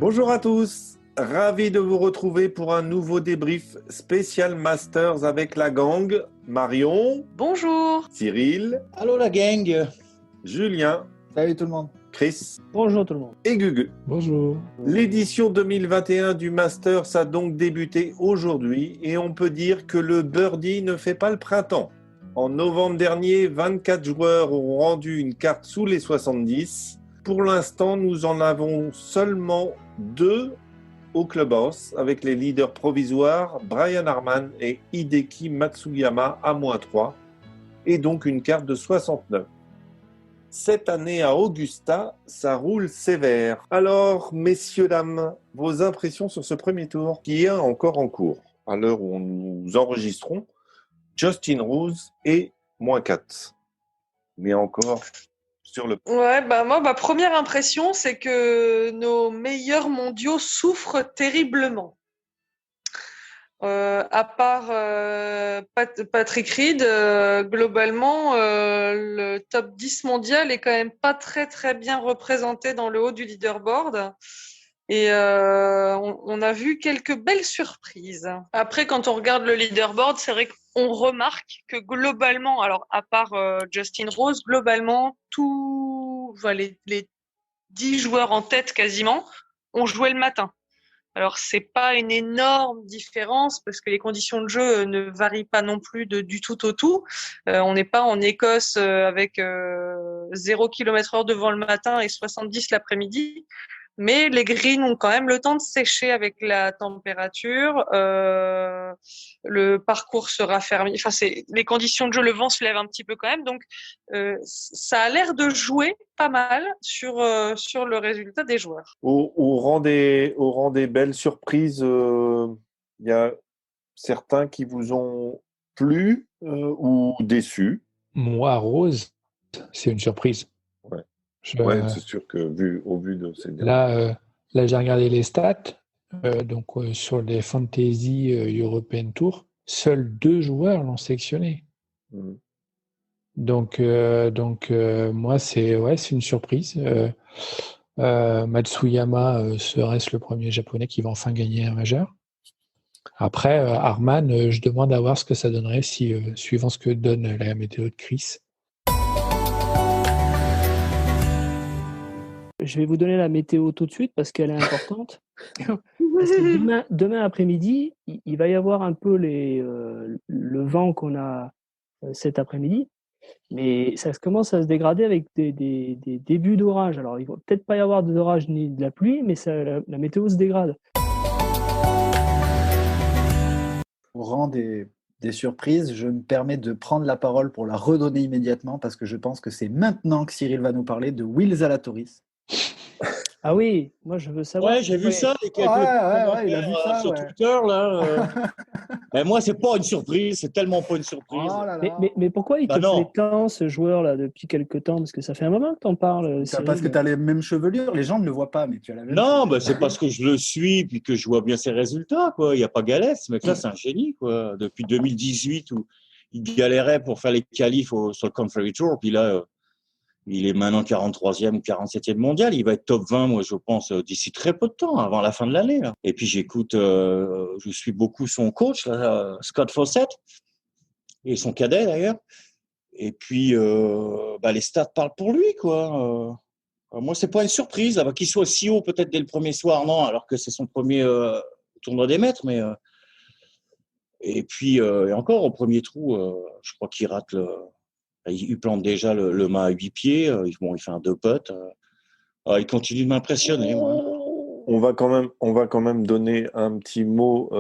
Bonjour à tous, ravi de vous retrouver pour un nouveau débrief spécial Masters avec la gang. Marion, Bonjour. Cyril, Allô la gang. Julien, Salut tout le monde. Chris Bonjour tout le monde. et Gugu. Bonjour. L'édition 2021 du Masters a donc débuté aujourd'hui et on peut dire que le birdie ne fait pas le printemps. En novembre dernier, 24 joueurs ont rendu une carte sous les 70. Pour l'instant, nous en avons seulement 2 au clubhouse avec les leaders provisoires Brian Harman et Hideki Matsuyama à -3 et donc une carte de 69. Cette année à Augusta, ça roule sévère. Alors, messieurs, dames, vos impressions sur ce premier tour qui est encore en cours. À l'heure où nous enregistrons, Justin Rose est -4. Mais encore sur le... Ouais, moi, ma première impression, c'est que nos meilleurs mondiaux souffrent terriblement. À part Patrick Reed, globalement, le top 10 mondial est quand même pas très très bien représenté dans le haut du leaderboard. Et on a vu quelques belles surprises. Après, quand on regarde le leaderboard, c'est vrai qu'on remarque que globalement, alors à part Justin Rose, globalement, les 10 joueurs en tête quasiment ont joué le matin. Alors, c'est pas une énorme différence parce que les conditions de jeu ne varient pas non plus du tout au tout. On n'est pas en Écosse avec 0 km/h de vent le matin et 70 l'après-midi. Mais les greens ont quand même le temps de sécher avec la température. Le parcours se raffermit. Enfin, les conditions de jeu, le vent se lève un petit peu quand même. Donc, ça a l'air de jouer pas mal sur le résultat des joueurs. Au rang des belles surprises, il y a certains qui vous ont plu ou déçus. Moi, Rose, c'est une surprise. Ouais. Ouais, c'est sûr que au vu de ces derniers... Là, j'ai regardé les stats. Sur les Fantasy European Tour, seuls 2 joueurs l'ont sélectionné. Donc, moi, c'est une surprise. Matsuyama serait-ce le premier japonais qui va enfin gagner un majeur. Après, Harman, je demande à voir ce que ça donnerait si, suivant ce que donne la météo de Chris. Je vais vous donner la météo tout de suite parce qu'elle est importante. Parce que demain après-midi, il va y avoir un peu le vent qu'on a cet après-midi, mais ça commence à se dégrader avec des débuts d'orage. Alors, il ne va peut-être pas y avoir d'orage ni de la pluie, mais la météo se dégrade. Au rang des surprises, je me permets de prendre la parole pour la redonner immédiatement parce que je pense que c'est maintenant que Cyril va nous parler de Will Zalatoris. Ah oui, moi je veux savoir. Ouais, j'ai vu ça, les quelques il a vu ça sur Twitter là. Mais moi, c'est pas une surprise, c'est tellement pas une surprise. Oh là là. Mais pourquoi il te plaît tant ce joueur là depuis quelques temps? Parce que ça fait un moment que t'en parles. C'est parce que tu as les mêmes chevelures, les gens ne le voient pas, mais tu as la même. Non, c'est parce que je le suis puis que je vois bien ses résultats, quoi. Il n'y a pas galère, ce mec-là, c'est un génie, quoi. Depuis 2018 où il galérait pour faire les qualifs sur le Country Tour, puis là. Il est maintenant 43e ou 47e mondial. Il va être top 20, moi, je pense, d'ici très peu de temps, avant la fin de l'année. Là. Et puis, je suis beaucoup son coach, là, Scott Fawcett, et son cadet, d'ailleurs. Et puis, les stats parlent pour lui, quoi. Moi, c'est pas une surprise. Qu'il soit si haut, peut-être dès le premier soir, non, alors que c'est son premier tournoi des maîtres. Mais, et puis, et encore, au premier trou, je crois qu'il rate il plante déjà le mât à 8 pieds. Il fait un 2 putts. Il continue de m'impressionner. Moi. On va quand même donner un petit mot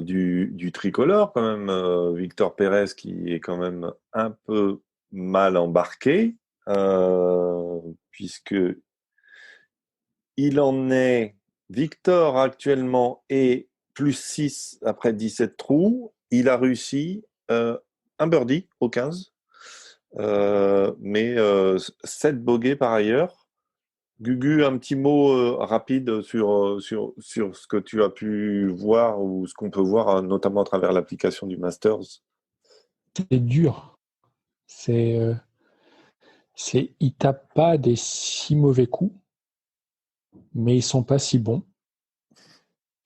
du tricolore, quand même. Victor Pérez qui est quand même un peu mal embarqué, puisque il en est... Victor actuellement est +6 après 17 trous. Il a réussi un birdie au 15. Mais 7 bogeys par ailleurs. Gugu, un petit mot rapide sur ce que tu as pu voir ou ce qu'on peut voir notamment à travers l'application du Masters. C'est dur. Il tape pas des si mauvais coups, mais ils sont pas si bons.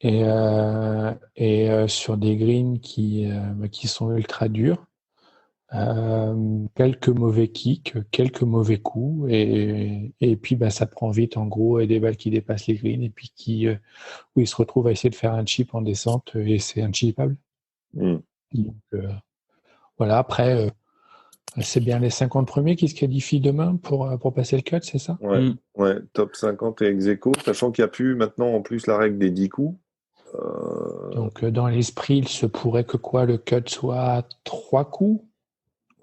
et sur des greens qui sont ultra durs. Quelques mauvais kicks, quelques mauvais coups, et puis ça prend vite en gros des balles qui dépassent les greens et puis où ils se retrouvent à essayer de faire un chip en descente et c'est unchippable. Mm. Donc, voilà, après c'est bien les 50 premiers qui se qualifient demain pour passer le cut, c'est ça? Ouais, top 50 et ex-aequo, sachant qu'il n'y a plus maintenant en plus la règle des 10 coups. Donc dans l'esprit, il se pourrait que le cut soit 3 coups.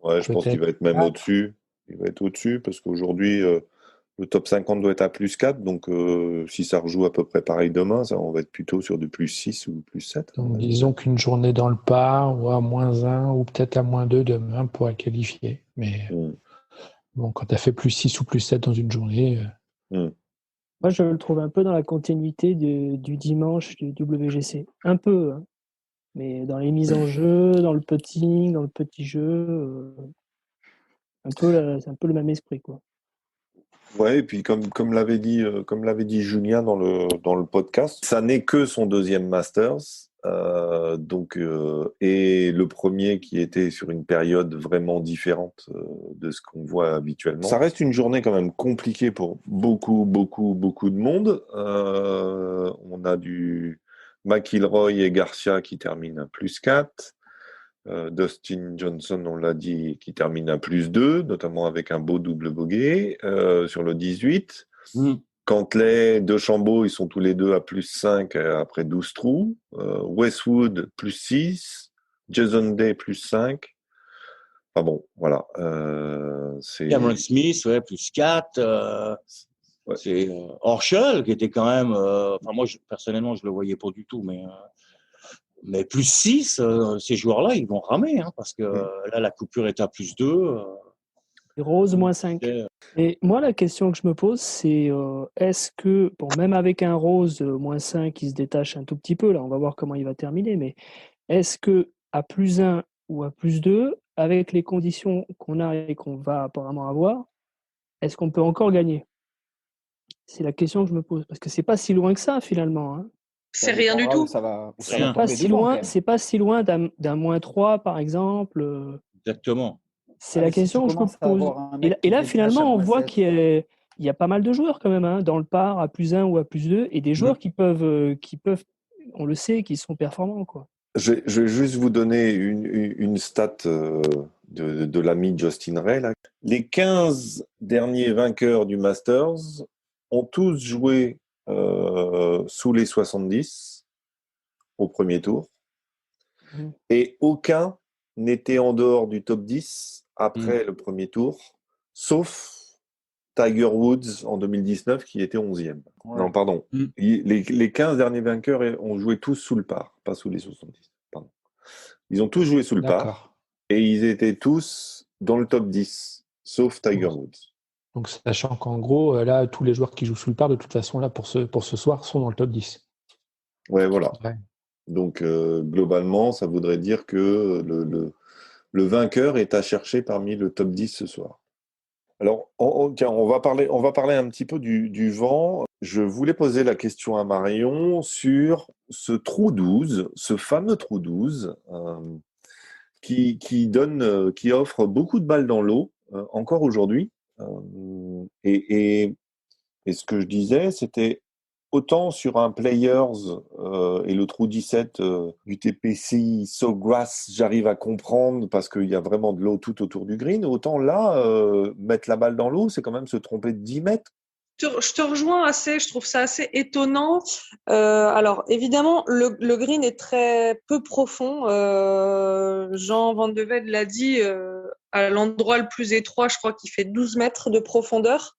Ouais, je pense qu'il va être même au-dessus. Il va être au-dessus parce qu'aujourd'hui, le top 50 doit être à plus 4. Donc, si ça rejoue à peu près pareil demain, on va être plutôt sur du plus 6 ou plus 7. Donc, disons qu'une journée dans le par ou à -1 ou peut-être à -2 demain pourrait qualifier. Mais bon, quand tu as fait plus 6 ou plus 7 dans une journée. Moi, je le trouve un peu dans la continuité du dimanche du WGC. Un peu, hein. Mais dans les mises en jeu, dans le putting, dans le petit jeu, c'est un peu le même esprit, quoi. Ouais, et puis comme l'avait dit Julien dans le podcast, ça n'est que son deuxième Masters. Et le premier qui était sur une période vraiment différente de ce qu'on voit habituellement. Ça reste une journée quand même compliquée pour beaucoup de monde. On a du McIlroy et Garcia qui terminent à plus 4. Dustin Johnson, on l'a dit, qui termine à plus 2, notamment avec un beau double bogey sur le 18. Cantley, DeChambeau, ils sont tous les deux à plus 5 après 12 trous. Westwood, plus 6. Jason Day, plus 5. Enfin bon, voilà. Cameron Smith, ouais, plus 4. Ouais. C'est Horschel, qui était quand même... moi, personnellement, je ne le voyais pas du tout, mais plus 6, ces joueurs-là, ils vont ramer, hein, parce que là, la coupure est à plus 2. Rose, moins 5. Et moi, la question que je me pose, c'est est-ce que, même avec un Rose, moins 5, qui se détache un tout petit peu, là, on va voir comment il va terminer, mais est-ce que à plus 1 ou à plus 2, avec les conditions qu'on a et qu'on va apparemment avoir, est-ce qu'on peut encore gagner? C'est la question que je me pose, parce que c'est pas si loin que ça, finalement, hein. C'est rien du tout. C'est pas si loin d'un moins 3, par exemple. Exactement. C'est la question que je me pose. Et là, finalement, on voit qu'il y a pas mal de joueurs quand même, hein, dans le par à plus 1 ou à plus 2, et des joueurs qui peuvent, on le sait, qui sont performants, quoi. Je vais juste vous donner une stat de l'ami Justin Ray. Là. Les 15 derniers vainqueurs du Masters ont tous joué sous les 70 au premier tour. Et aucun n'était en dehors du top 10 après le premier tour, sauf Tiger Woods en 2019 qui était 11e. Ouais. Non, pardon. Les 15 derniers vainqueurs ont joué tous sous le par, pas sous les 70. Pardon. Ils ont tous joué sous le par et ils étaient tous dans le top 10, sauf Tiger Woods. Donc, sachant qu'en gros, là, tous les joueurs qui jouent sous le par, de toute façon, là, pour ce soir, sont dans le top 10. Ouais, voilà. Ouais. Donc, globalement, ça voudrait dire que le vainqueur est à chercher parmi le top 10 ce soir. Alors, on va parler un petit peu du vent. Je voulais poser la question à Marion sur ce trou 12, ce fameux trou 12, qui offre beaucoup de balles dans l'eau, encore aujourd'hui. Et ce que je disais, c'était autant sur un Players et le trou 17 du TPC Sawgrass, j'arrive à comprendre parce qu'il y a vraiment de l'eau tout autour du green. Autant là, mettre la balle dans l'eau, c'est quand même se tromper de 10 mètres. Je te rejoins assez, je trouve ça assez étonnant. Alors, évidemment, le green est très peu profond. Jean Van de Velde l'a dit, à l'endroit le plus étroit, je crois qu'il fait 12 mètres de profondeur.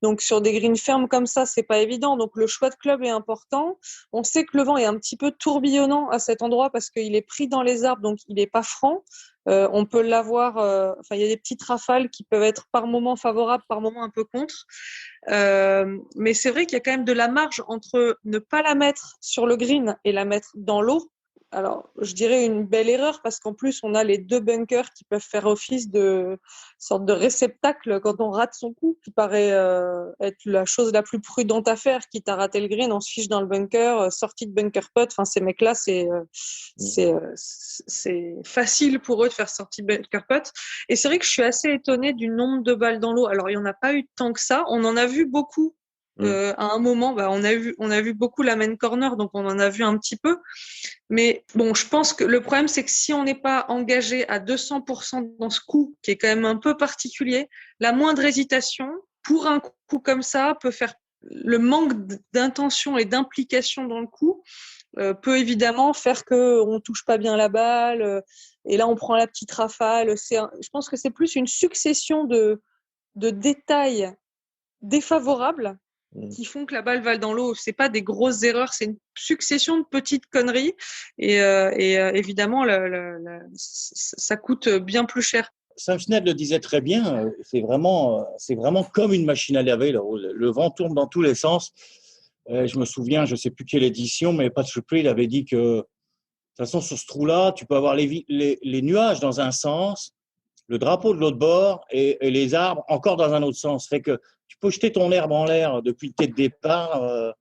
Donc, sur des greens fermes comme ça, c'est pas évident. Donc, le choix de club est important. On sait que le vent est un petit peu tourbillonnant à cet endroit parce qu'il est pris dans les arbres, donc il est pas franc. On peut l'avoir. Il y a des petites rafales qui peuvent être par moment favorables, par moment un peu contre. Mais c'est vrai qu'il y a quand même de la marge entre ne pas la mettre sur le green et la mettre dans l'eau. Alors, je dirais une belle erreur parce qu'en plus, on a les 2 bunkers qui peuvent faire office de sorte de réceptacle quand on rate son coup, qui paraît être la chose la plus prudente à faire. Quitte à rater le green, on se fiche dans le bunker, sortie de bunker putt. Enfin, ces mecs-là, c'est facile pour eux de faire sortie de bunker putt. Et c'est vrai que je suis assez étonnée du nombre de balles dans l'eau. Alors, il n'y en a pas eu tant que ça. On en a vu beaucoup. À un moment, on a vu beaucoup la main corner, donc on en a vu un petit peu. Mais bon, je pense que le problème, c'est que si on n'est pas engagé à 200% dans ce coup, qui est quand même un peu particulier, la moindre hésitation pour un coup comme ça peut faire le manque d'intention et d'implication dans le coup peut évidemment faire que on touche pas bien la balle et là on prend la petite rafale. Je pense que c'est plus une succession de détails défavorables qui font que la balle va dans l'eau. C'est pas des grosses erreurs, c'est une succession de petites conneries et évidemment ça coûte bien plus cher. Sam Schnell le disait très bien, c'est vraiment comme une machine à laver. Le vent tourne dans tous les sens. Je me souviens, je ne sais plus quelle édition, mais Patrick Reed avait dit que de toute façon, sur ce trou-là, tu peux avoir les nuages dans un sens, le drapeau de l'autre bord et les arbres encore dans un autre sens. Fait que tu peux jeter ton herbe en l'air depuis le tête de départ.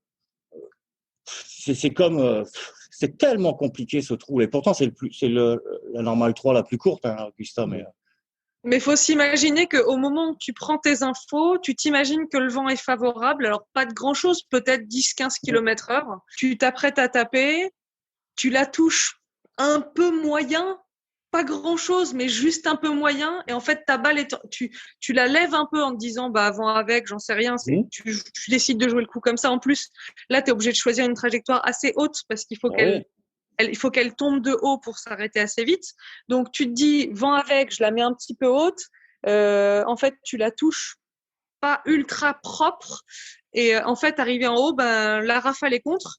C'est tellement compliqué ce trou. Et pourtant, c'est la normale 3 la plus courte, hein, Augusta. Mais il faut s'imaginer qu'au moment où tu prends tes infos, tu t'imagines que le vent est favorable. Alors, pas de grand-chose, peut-être 10-15 km/h. Tu t'apprêtes à taper, tu la touches un peu moyen, pas grand-chose, mais juste un peu moyen. Et en fait, ta balle, tu la lèves un peu en te disant, vent avec, j'en sais rien. Tu décides de jouer le coup comme ça. En plus, là, tu es obligé de choisir une trajectoire assez haute parce qu'il faut il faut qu'elle tombe de haut pour s'arrêter assez vite. Donc, tu te dis, vent avec, je la mets un petit peu haute. En fait, tu la touches pas ultra propre. Et en fait, arrivé en haut, la rafale est contre.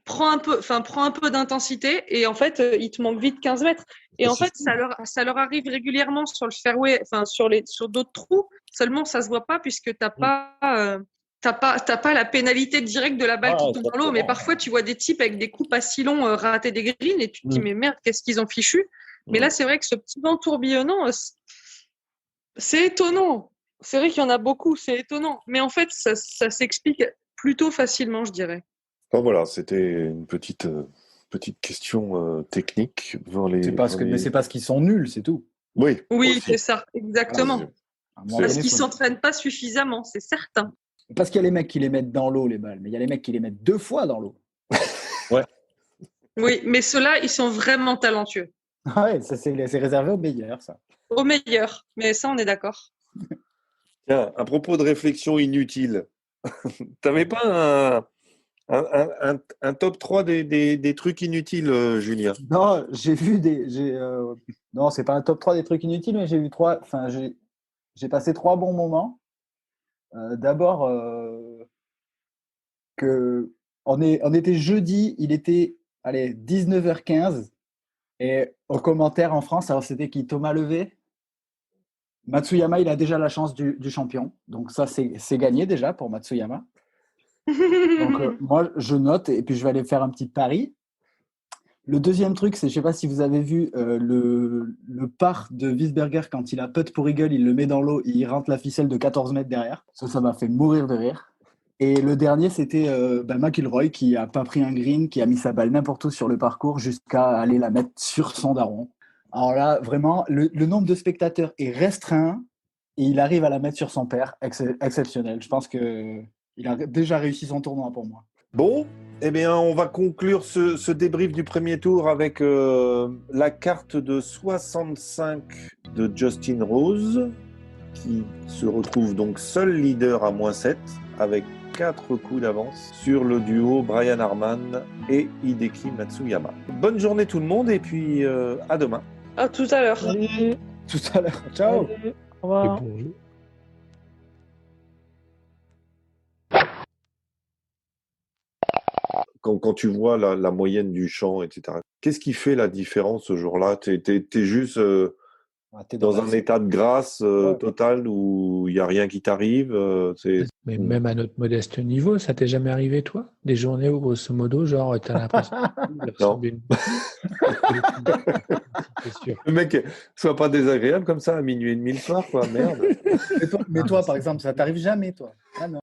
Prends un peu d'intensité. Et en fait, il te manque vite 15 mètres. Et en fait, ça leur arrive régulièrement sur le fairway, sur d'autres trous. Seulement, ça se voit pas puisque t'as pas la pénalité directe de la balle qui tombe dans l'eau, mais parfois tu vois des types avec des coups pas si longs rater des greens et tu te dis mais merde, qu'est-ce qu'ils ont fichu. Mais là, c'est vrai que ce petit vent tourbillonnant, c'est étonnant. C'est vrai qu'il y en a beaucoup, c'est étonnant. Mais en fait, ça s'explique plutôt facilement, je dirais. Bon, voilà, c'était une petite question technique. Mais c'est parce qu'ils sont nuls, c'est tout. Oui, c'est ça, exactement. Parce qu'ils s'entraînent pas suffisamment, c'est certain. Parce qu'il y a les mecs qui les mettent dans l'eau, les balles, mais il y a les mecs qui les mettent 2 fois dans l'eau. Ouais. Oui, mais ceux-là, ils sont vraiment talentueux. Ouais, ça c'est réservé aux meilleurs, ça. Aux meilleurs, mais ça, on est d'accord. Tiens, à propos de réflexion inutile, t'avais pas un top 3 des trucs inutiles, Julien? Non, j'ai vu non, c'est pas un top 3 des trucs inutiles, mais j'ai vu j'ai passé 3 bons moments. D'abord, on était jeudi, il était 19h15, et au commentaire en France, alors c'était qui? Thomas Levé. Matsuyama, il a déjà la chance du champion, donc ça c'est gagné déjà pour Matsuyama. Donc moi je note et puis je vais aller faire un petit pari. Le deuxième truc, c'est, je sais pas si vous avez vu le par de Wiesberger quand il a putt pour eagle, il le met dans l'eau, il rentre la ficelle de 14 mètres derrière. Ça m'a fait mourir de rire. Et le dernier, c'était McIlroy qui a pas pris un green, qui a mis sa balle n'importe où sur le parcours jusqu'à aller la mettre sur son daron. Alors là, vraiment, le nombre de spectateurs est restreint et il arrive à la mettre sur son père. Exceptionnel. Je pense qu'il a déjà réussi son tournoi pour moi. Bon, eh bien, on va conclure ce débrief du premier tour avec la carte de 65 de Justin Rose, qui se retrouve donc seul leader à -7, avec 4 coups d'avance sur le duo Brian Harman et Hideki Matsuyama. Bonne journée tout le monde et puis à demain. À tout à l'heure. Salut. Tout à l'heure. Ciao. Salut. Au revoir. Et bonjour. Quand tu vois la moyenne du champ, etc., qu'est-ce qui fait la différence ce jour-là? T'es juste Ah, t'es dans un état de grâce Ouais. total où il n'y a rien qui t'arrive. Mais même à notre modeste niveau, ça t'est jamais arrivé, toi? Des journées où, grosso modo, genre, t'as l'impression de ressembler une c'est sûr. Le mec soit pas désagréable comme ça à minuit et demi le soir, quoi. Merde. Mais toi, par exemple, ça t'arrive jamais, toi? Ah non.